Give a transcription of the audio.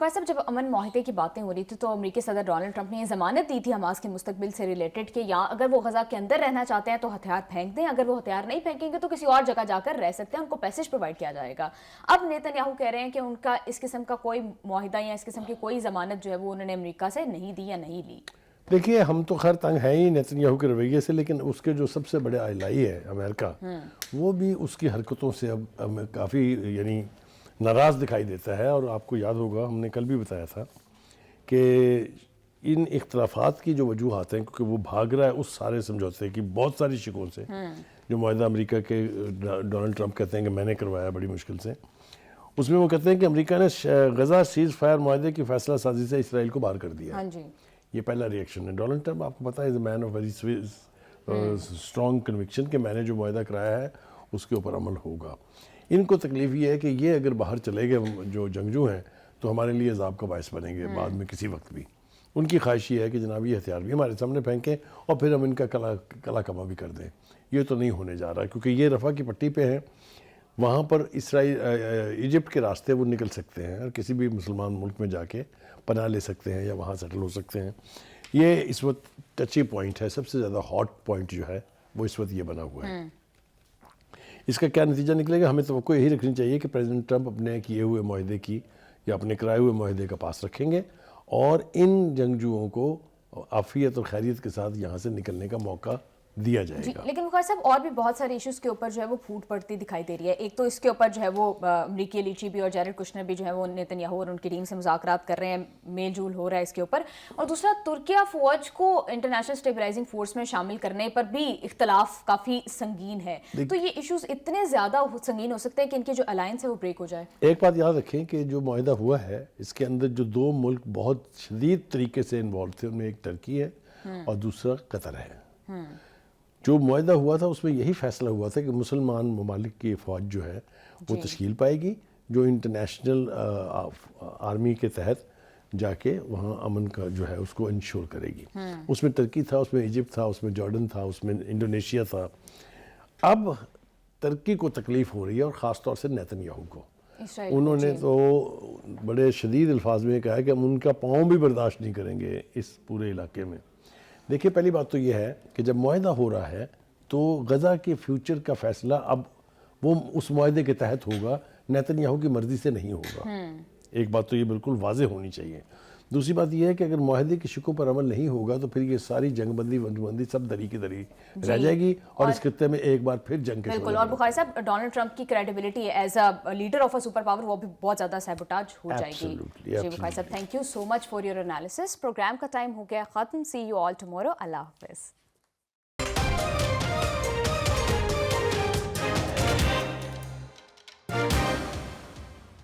बुखार साहब, जब अमन माहिदे की बातें हो रही थी तो अमेरिकी सदर डोनाल्ड ट्रंप ने ये ज़मानत दी थी हमास के मुस्तकबिल से रिलेटेड कि या अगर वो गज़ा के अंदर रहना चाहते हैं तो हथियार फेंक दें, अगर वो हथियार नहीं फेंकेंगे तो किसी और जगह जाकर रह सकते हैं, उनको पैसेज प्रोवाइड किया जाएगा। अब नेतन्याहू कह रहे हैं कि उनका इस किस्म का कोई मुआहिदा या इस किस्म की कोई ज़मानत जो है वो उन्होंने अमेरिका से नहीं दी या नहीं ली। देखिए, हम तो खैर तंग हैं ही नेतन्याहू के रवैये से, लेकिन उसके जो सबसे बड़े आइलाई है अमेरिका, वो भी उसकी हरकतों से अब काफ़ी यानी नाराज़ दिखाई देता है। और आपको याद होगा, हमने कल भी बताया था कि इन इख्तलाफात की जो वजूहात हैं, क्योंकि वो भाग रहा है उस सारे समझौते की बहुत सारी शिकों से जो मुआहिदा अमेरिका के डोनाल्ड ट्रंप कहते हैं कि मैंने करवाया बड़ी मुश्किल से। उसमें वो कहते हैं कि अमेरिका ने गज़ा सीज़ फायर मुआहिदे की फैसला साजी से इसराइल को बाहर कर दिया। हाँ जी, ये पहला रिएक्शन है। डोनाल्ड ट्रंप, आपको पता है, is a man of very strong conviction कि मैंने जो मुआहिदा कराया है उसके ऊपर अमल होगा। इनको तकलीफ ये है कि ये अगर बाहर चले गए जो जंगजू हैं तो हमारे लिए अजाब का बायस बनेंगे बाद में किसी वक्त भी। उनकी ख्वाहिश ये है कि जनाब ये हथियार भी हमारे सामने फेंकें और फिर हम इनका कला कमा भी कर दें। ये तो नहीं होने जा रहा, क्योंकि ये रफ़ा की पट्टी पे है। वहाँ पर इजिप्ट के रास्ते वो निकल सकते हैं और किसी भी मुसलमान मुल्क में जाके पनाह ले सकते हैं या वहाँ सेटल हो सकते हैं। ये इस वक्त टची पॉइंट है, सबसे ज़्यादा हॉट पॉइंट जो है वो इस वक्त ये बना हुआ है। इसका क्या नतीजा निकलेगा, हमें तो यही रखनी चाहिए कि प्रेसिडेंट ट्रंप अपने किए हुए मुआहिदे की या अपने कराए हुए मुआहिदे का पास रखेंगे और इन जंगजुओं को आफियत और खैरियत के साथ यहाँ से निकलने का मौका दिया जाएगा। लेकिन बुखार साहब, और भी बहुत सारे इश्यूज के ऊपर जो है वो फूट पड़ती दिखाई दे रही है। एक तो इसके ऊपर जो है वो अमरीकी लीची भी और जैरेड कुशनर भी जो है वो नेतन्याहू और उनकी टीम से मुज़ाकरात कर रहे हैं, मेल जूल हो रहा है इसके ऊपर। और दूसरा, तुर्किया फौज को इंटरनेशनल स्टेबलाइजिंग फोर्स में शामिल करने पर भी इख्तलाफ काफ़ी संगीन है। तो ये इशूज़ इतने ज़्यादा संगीन हो सकते हैं कि इनकी जो अलायंस है वो ब्रेक हो जाए। एक बात याद रखें कि जो मुआहिदा हुआ है इसके अंदर जो दो मुल्क बहुत शदीद तरीके से इन्वॉल्व थे, उनमें एक टर्की है और दूसरा कतर है। जो मुआहिदा हुआ था उसमें यही फैसला हुआ था कि मुसलमान ममालिक की फ़ौज जो है वो तश्कील पाएगी, जो इंटरनेशनल आर्मी के तहत जाके वहाँ अमन का जो है उसको इंश्योर करेगी। उसमें टर्की था, उसमें इजिप्ट था, उसमें जॉर्डन था, उसमें इंडोनेशिया था। अब टर्की को तकलीफ़ हो रही है और ख़ास तौर से नेतन्याहू को। उन्होंने तो बड़े शदीद अल्फाज में कहा कि हम उनका पाँव भी बर्दाश्त नहीं करेंगे इस पूरे इलाके में। देखिए, पहली बात तो ये है कि जब मुआहिदा हो रहा है तो गज़ा के फ्यूचर का फ़ैसला अब वो उस मुआहिदे के तहत होगा, नेतन्याहू की मर्ज़ी से नहीं होगा। एक बात तो ये बिल्कुल वाज़ेह होनी चाहिए। दूसरी बात यह है कि अगर मुआहिदे की शिकों पर अमल नहीं होगा तो फिर ये सारी जंगबंदी वंगबंदी सब दरी की दरी रह जाएगी और इस खित्ते में एक बार फिर जंग के बिल्कुल। और बुखारी साहब, डोनाल्ड ट्रंप की credibility as a leader of a superpower वो भी बहुत ज़्यादा सैबोटाज हो जाएगी। जी बुखारी साहब, thank you so much for your analysis. Programme का टाइम हो गया ख़त्म। See you all tomorrow. अल्लाह हाफ़िज़।